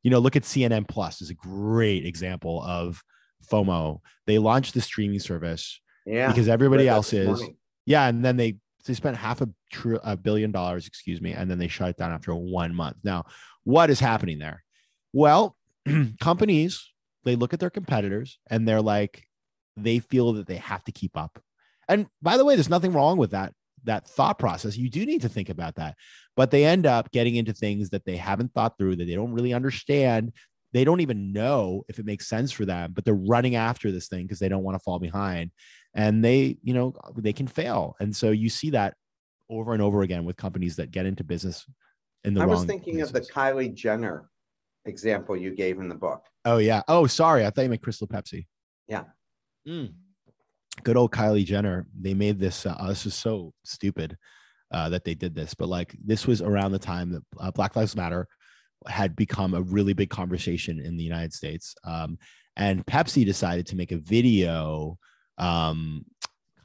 Look at CNN Plus is a great example of FOMO. They launched the streaming service because everybody else is. Yeah. And then they spent $500 million, and then they shut it down after 1 month. Now, what is happening there? Well, companies, they look at their competitors and they're like, they feel that they have to keep up. And by the way, there's nothing wrong with that thought process. You do need to think about that, but they end up getting into things that they haven't thought through, that they don't really understand. They don't even know if it makes sense for them, but they're running after this thing because they don't want to fall behind, and they can fail. And so you see that over and over again with companies that get into business in the wrong places. I was thinking of the Kylie Jenner example you gave in the book. Oh yeah. Oh, sorry. I thought you meant Crystal Pepsi. Yeah. Good old Kylie Jenner. They made this. This is so stupid that they did this, but like this was around the time that Black Lives Matter had become a really big conversation in the United States. And Pepsi decided to make a video kind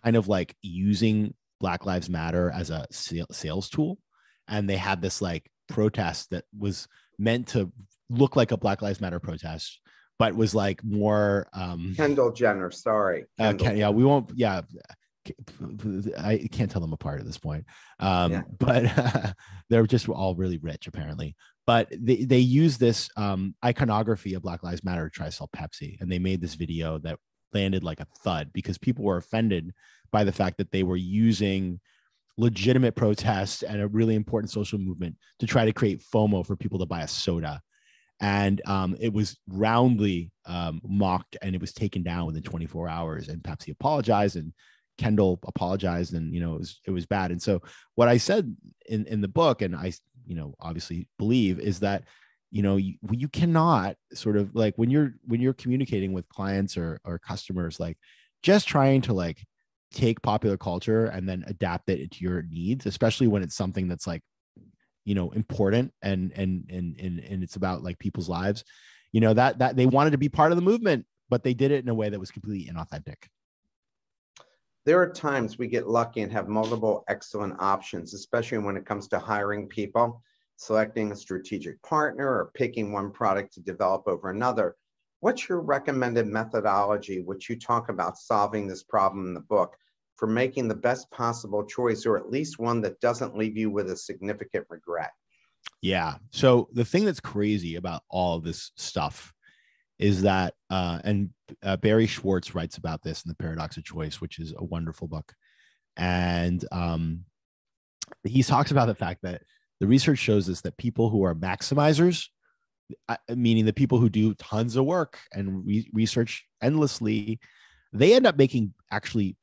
of like using Black Lives Matter as a sales tool. And they had this like protest that was meant to look like a Black Lives Matter protest, but was like more Kendall Jenner. Sorry. Yeah, we won't. Yeah, I can't tell them apart at this point. But they're just all really rich apparently. But they use this iconography of Black Lives Matter to try to sell Pepsi, and they made this video that landed like a thud because people were offended by the fact that they were using legitimate protests and a really important social movement to try to create FOMO for people to buy a soda. And it was roundly mocked, and it was taken down within 24 hours. And Pepsi apologized, and Kendall apologized, and it was bad. And so what I said in the book, and I obviously believe, is that you cannot sort of like when you're communicating with clients or customers, like just trying to like take popular culture and then adapt it to your needs, especially when it's something that's like important and it's about like people's lives, that they wanted to be part of the movement, but they did it in a way that was completely inauthentic. There are times we get lucky and have multiple excellent options, especially when it comes to hiring people, selecting a strategic partner, or picking one product to develop over another. What's your recommended methodology, which you talk about solving this problem in the book, for making the best possible choice, or at least one that doesn't leave you with a significant regret? Yeah. So the thing that's crazy about all of this stuff is that, Barry Schwartz writes about this in The Paradox of Choice, which is a wonderful book. And he talks about the fact that the research shows us that people who are maximizers, meaning the people who do tons of work and research endlessly, they end up making actually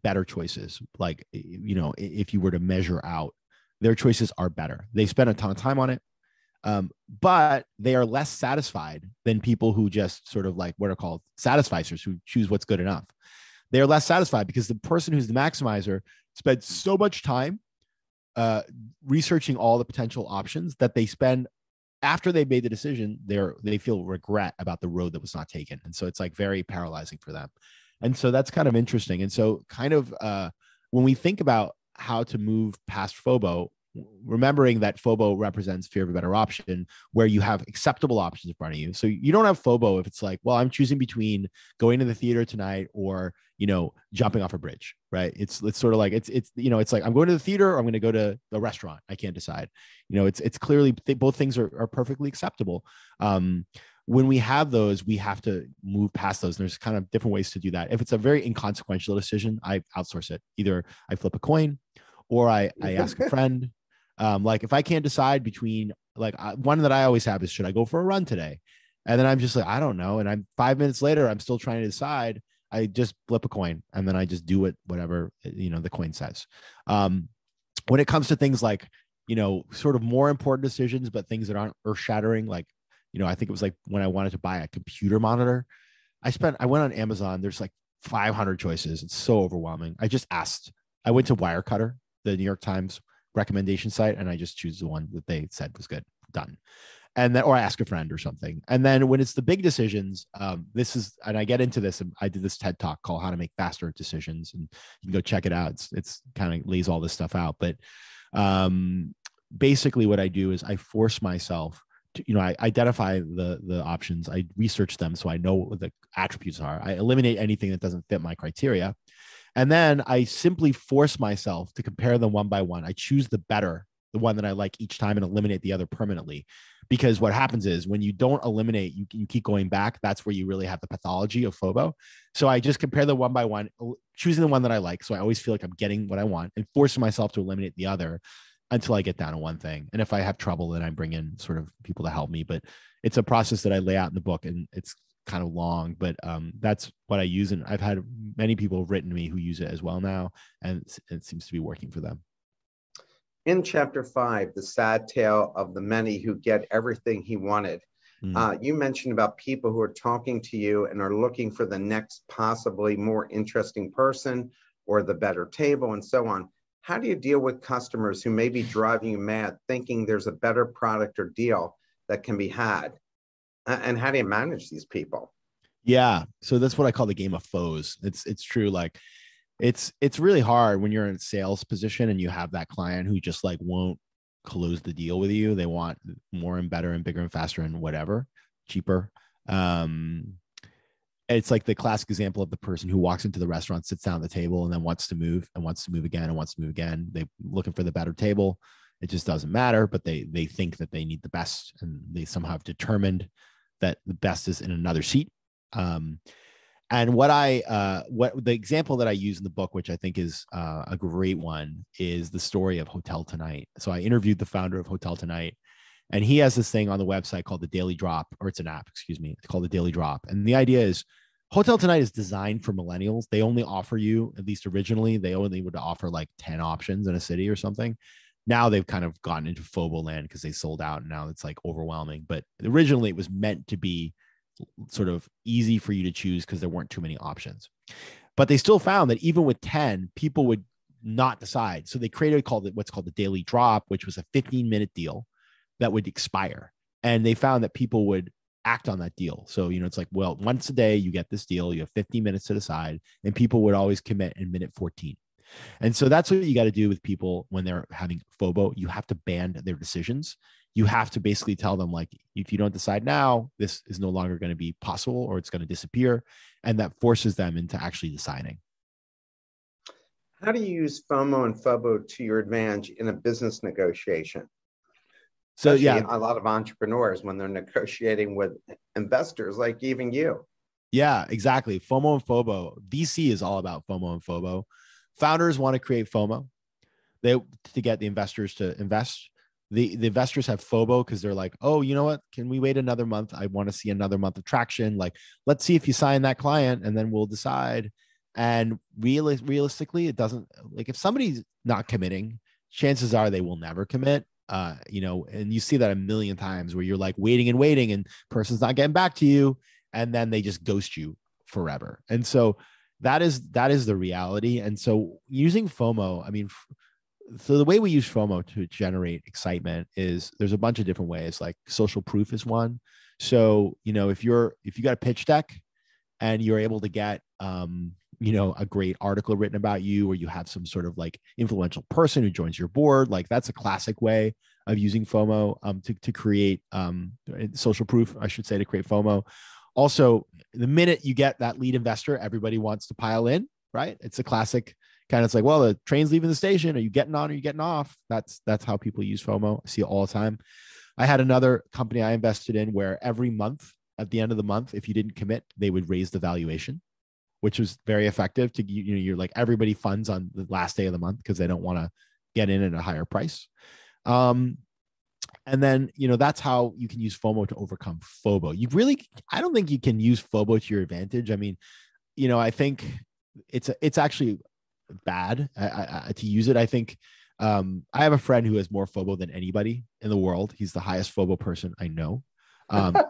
better choices. Like, if you were to measure out, their choices are better. They spend a ton of time on it. But they are less satisfied than people who just sort of like what are called satisficers, who choose what's good enough. They're less satisfied because the person who's the maximizer spends so much time researching all the potential options that they spend after they made the decision, they feel regret about the road that was not taken. And so it's like very paralyzing for them. And so that's kind of interesting. And so kind of when we think about how to move past FOBO, remembering that FOBO represents fear of a better option, where you have acceptable options in front of you. So you don't have FOBO if it's like, well, I'm choosing between going to the theater tonight or, jumping off a bridge, right? It's sort of like, it's like, I'm going to the theater or I'm going to go to the restaurant. I can't decide. It's clearly both things are perfectly acceptable. When we have those, we have to move past those. And there's kind of different ways to do that. If it's a very inconsequential decision, I outsource it. Either I flip a coin or I ask a friend. Like if I can't decide between, one that I always have is, should I go for a run today? And then I'm just like, I don't know. And I'm 5 minutes later, I'm still trying to decide. I just flip a coin and then I just do whatever, the coin says. When it comes to things like, sort of more important decisions, but things that aren't earth shattering, like, I think it was like when I wanted to buy a computer monitor, I went on Amazon. There's like 500 choices. It's so overwhelming. I went to Wirecutter, the New York Times recommendation site, and I just choose the one that they said was good. Done. And then, or I ask a friend or something. And then when it's the big decisions, and I get into this, and I did this TED talk called How to Make Faster Decisions, and you can go check it out. It's kind of lays all this stuff out. But basically what I do is I force myself to, I identify the options, I research them so I know what the attributes are. I eliminate anything that doesn't fit my criteria. And then I simply force myself to compare them one by one. I choose the one that I like each time, and eliminate the other permanently. Because what happens is when you don't eliminate, you keep going back. That's where you really have the pathology of FOBO. So I just compare them one by one, choosing the one that I like. So I always feel like I'm getting what I want, and forcing myself to eliminate the other until I get down to one thing. And if I have trouble, then I bring in sort of people to help me. But it's a process that I lay out in the book, and it's kind of long, but that's what I use. And I've had many people have written to me who use it as well now, and it seems to be working for them. In chapter 5, the sad tale of the many who get everything he wanted, you mentioned about people who are talking to you and are looking for the next possibly more interesting person or the better table and so on. How do you deal with customers who may be driving you mad, thinking there's a better product or deal that can be had? And how do you manage these people? Yeah. So that's what I call the game of foes. It's true. Like it's really hard when you're in a sales position and you have that client who just like won't close the deal with you. They want more and better and bigger and faster and whatever, cheaper. It's like the classic example of the person who walks into the restaurant, sits down at the table, and then wants to move again and wants to move again. They're looking for the better table. It just doesn't matter, but they think that they need the best, and they somehow have determined that the best is in another seat. And what the example that I use in the book, which I think is a great one, is the story of Hotel Tonight. So I interviewed the founder of Hotel Tonight, and he has this thing on the website called the Daily Drop, or it's an app, excuse me. It's called the Daily Drop. And the idea is Hotel Tonight is designed for millennials. They only offer you, at least originally, they only would offer like 10 options in a city or something. Now they've kind of gotten into FOBO land because they sold out, and now it's like overwhelming. But originally it was meant to be sort of easy for you to choose because there weren't too many options. But they still found that even with 10, people would not decide. So they created what's called the Daily Drop, which was a 15-minute deal that would expire. And they found that people would act on that deal. So, it's like, well, once a day you get this deal, you have 15 minutes to decide, and people would always commit in minute 14. And so that's what you got to do with people when they're having FOBO. You have to ban their decisions. You have to basically tell them, like, if you don't decide now, this is no longer going to be possible, or it's going to disappear. And that forces them into actually deciding. How do you use FOMO and FOBO to your advantage in a business negotiation? So Especially yeah, a lot of entrepreneurs when they're negotiating with investors, like even you. yeah, exactly. FOMO and FOBO. VC is all about FOMO and FOBO. Founders want to create FOMO. They to get the investors to invest. The investors have FOBO because they're like, oh, you know what? Can we wait another month? I want to see another month of traction. Like, let's see if you sign that client, and then we'll decide. And realistically, it doesn't like if somebody's not committing, chances are they will never commit. And you see that a million times where you're like waiting and waiting, and person's not getting back to you, and then they just ghost you forever. And so that is the reality. And so using FOMO, I mean, so the way we use FOMO to generate excitement is there's a bunch of different ways. Like social proof is one. So, if you got a pitch deck and you're able to get, a great article written about you, or you have some sort of like influential person who joins your board, like that's a classic way of using FOMO to create social proof, I should say, to create FOMO. Also, the minute you get that lead investor, everybody wants to pile in, right? It's a classic kind of, it's like, well, the train's leaving the station. Are you getting on? Are you getting off? That's how people use FOMO. I see it all the time. I had another company I invested in where every month, at the end of the month, if you didn't commit, they would raise the valuation, which was very effective to, you're like, everybody funds on the last day of the month because they don't want to get in at a higher price. And then, that's how you can use FOMO to overcome FOBO. I don't think you can use FOBO to your advantage. I mean, I think it's actually bad to use it. I think I have a friend who has more FOBO than anybody in the world. He's the highest FOBO person I know.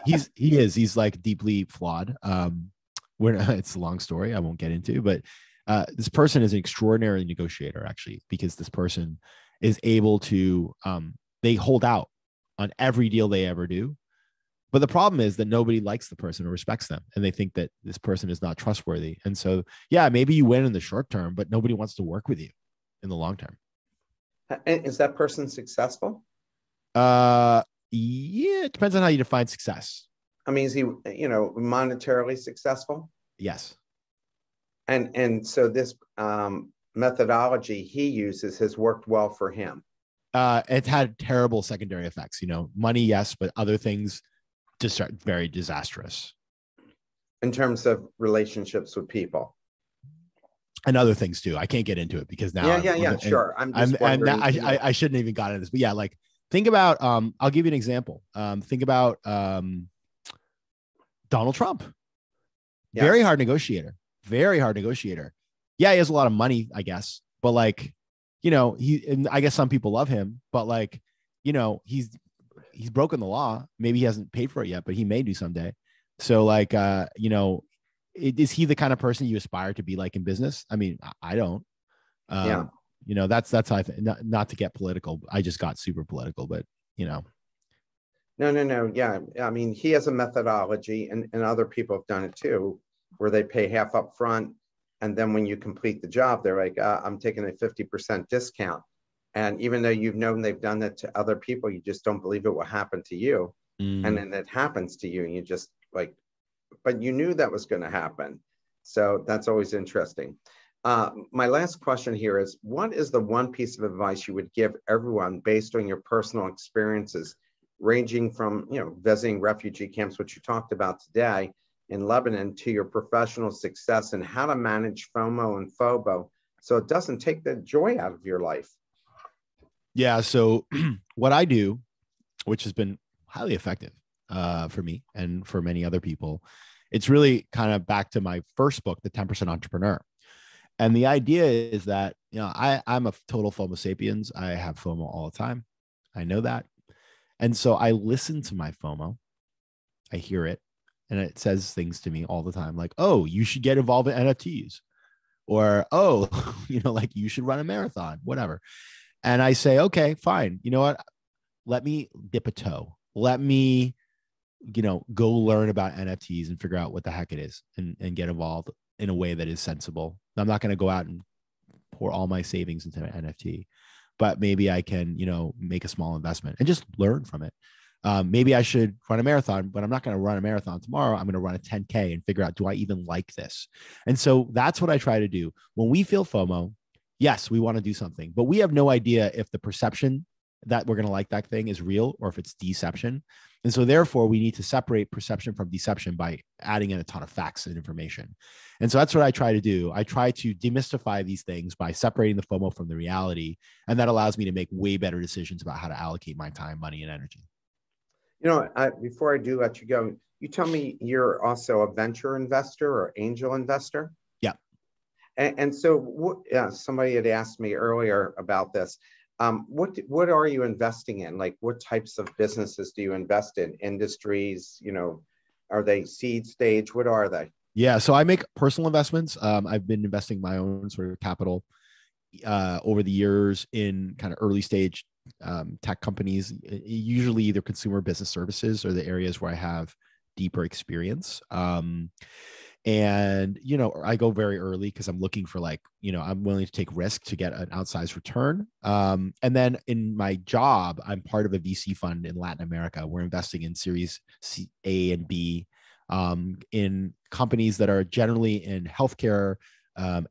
He's like deeply flawed. It's a long story I won't get into, but this person is an extraordinary negotiator, actually, because this person is able to they hold out on every deal they ever do. But the problem is that nobody likes the person or respects them, and they think that this person is not trustworthy. And so, yeah, maybe you win in the short term, but nobody wants to work with you in the long term. Is that person successful? Yeah, it depends on how you define success. I mean, is he, monetarily successful? Yes. And so this methodology he uses has worked well for him. It's had terrible secondary effects. Money, yes, but other things just are very disastrous. In terms of relationships with people. And other things too. I can't get into it because now. Yeah, sure. I'm just wondering. I shouldn't even got into this, but yeah, like think about. I'll give you an example. Think about Donald Trump. Yes. Very hard negotiator. Yeah, he has a lot of money, I guess, but like, and I guess some people love him, but like, he's broken the law. Maybe he hasn't paid for it yet, but he may do someday. So like, is he the kind of person you aspire to be like in business? I mean, I don't. That's how I think. Not to get political. I just got super political, but No. Yeah, I mean, he has a methodology, and other people have done it too, where they pay half up front, and then when you complete the job, they're like, I'm taking a 50% discount. And even though you've known they've done that to other people, you just don't believe it will happen to you. And then it happens to you, and you just like, but you knew that was going to happen. So that's always interesting. My last question here is, what is the one piece of advice you would give everyone based on your personal experiences, ranging from, visiting refugee camps, which you talked about today in Lebanon, to your professional success and how to manage FOMO and FOBO so it doesn't take the joy out of your life? Yeah. So what I do, which has been highly effective for me and for many other people, it's really kind of back to my first book, The 10% Entrepreneur. And the idea is that, I'm a total FOMO sapiens. I have FOMO all the time. I know that. And so I listen to my FOMO. I hear it, and it says things to me all the time, like, oh, you should get involved in NFTs, or, oh, like you should run a marathon, whatever. And I say, okay, fine. You know what? Let me dip a toe. Let me, go learn about NFTs and figure out what the heck it is and get involved in a way that is sensible. I'm not going to go out and pour all my savings into an NFT, but maybe I can, make a small investment and just learn from it. Maybe I should run a marathon, but I'm not going to run a marathon tomorrow. I'm going to run a 10K and figure out, do I even like this? And so that's what I try to do. When we feel FOMO, yes, we want to do something, but we have no idea if the perception that we're going to like that thing is real or if it's deception. And so therefore we need to separate perception from deception by adding in a ton of facts and information. And so that's what I try to do. I try to demystify these things by separating the FOMO from the reality. And that allows me to make way better decisions about how to allocate my time, money, and energy. Before I do let you go, you tell me you're also a venture investor or angel investor? Yeah. And so somebody had asked me earlier about this. What are you investing in? Like, what types of businesses do you invest in? Industries, are they seed stage? What are they? Yeah. So I make personal investments. I've been investing my own sort of capital over the years in kind of early stage tech companies, usually either consumer business services or the areas where I have deeper experience. And, I go very early because I'm looking for I'm willing to take risk to get an outsized return. And then in my job, I'm part of a VC fund in Latin America. We're investing in Series C, A, and B in companies that are generally in healthcare,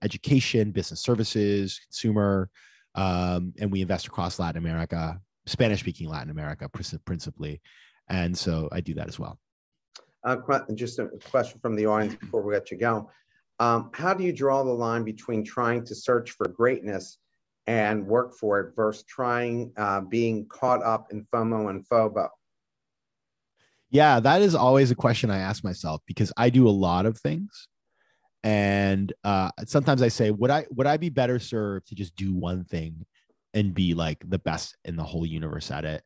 education, business services, consumer, and we invest across Latin America, Spanish-speaking Latin America principally. And so I do that as well. Just a question from the audience before we let you go. How do you draw the line between trying to search for greatness and work for it versus being caught up in FOMO and FOBO? Yeah, that is always a question I ask myself because I do a lot of things. And sometimes I say, would I be better served to just do one thing and be like the best in the whole universe at it?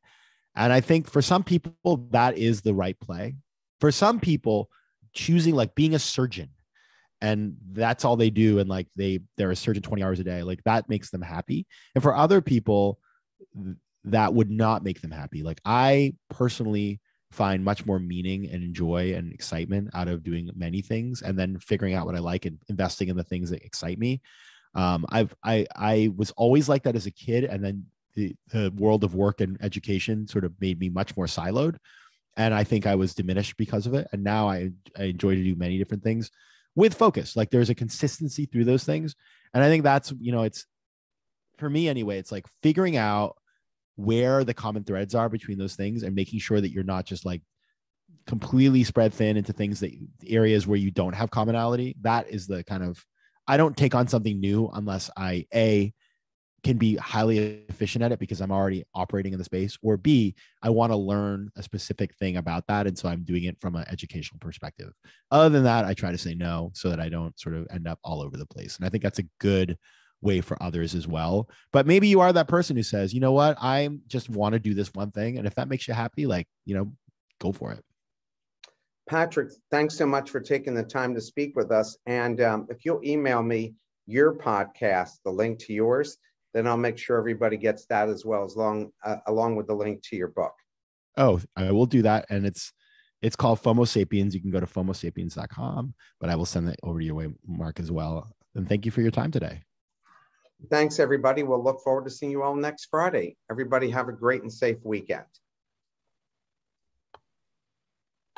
And I think for some people, that is the right play. For some people, choosing like being a surgeon and that's all they do. And like they're a surgeon 20 hours a day, like that makes them happy. And for other people, that would not make them happy. Like I personally find much more meaning and joy and excitement out of doing many things and then figuring out what I like and investing in the things that excite me. I was always like that as a kid. And then the world of work and education sort of made me much more siloed. And I think I was diminished because of it. And now I enjoy to do many different things with focus. Like there's a consistency through those things. And I think that's, it's for me anyway, it's like figuring out where the common threads are between those things and making sure that you're not just like completely spread thin into things that areas where you don't have commonality. That is the kind of, I don't take on something new unless I can be highly efficient at it because I'm already operating in the space, or B, I want to learn a specific thing about that. And so I'm doing it from an educational perspective. Other than that, I try to say no so that I don't sort of end up all over the place. And I think that's a good way for others as well. But maybe you are that person who says, you know what, I just want to do this one thing. And if that makes you happy, go for it. Patrick, thanks so much for taking the time to speak with us. And if you'll email me your podcast, the link to yours, then I'll make sure everybody gets that as well, along with the link to your book. Oh, I will do that. And it's called FOMO Sapiens. You can go to FOMOSapiens.com, but I will send that over to your way, Mark, as well. And thank you for your time today. Thanks, everybody. We'll look forward to seeing you all next Friday. Everybody have a great and safe weekend.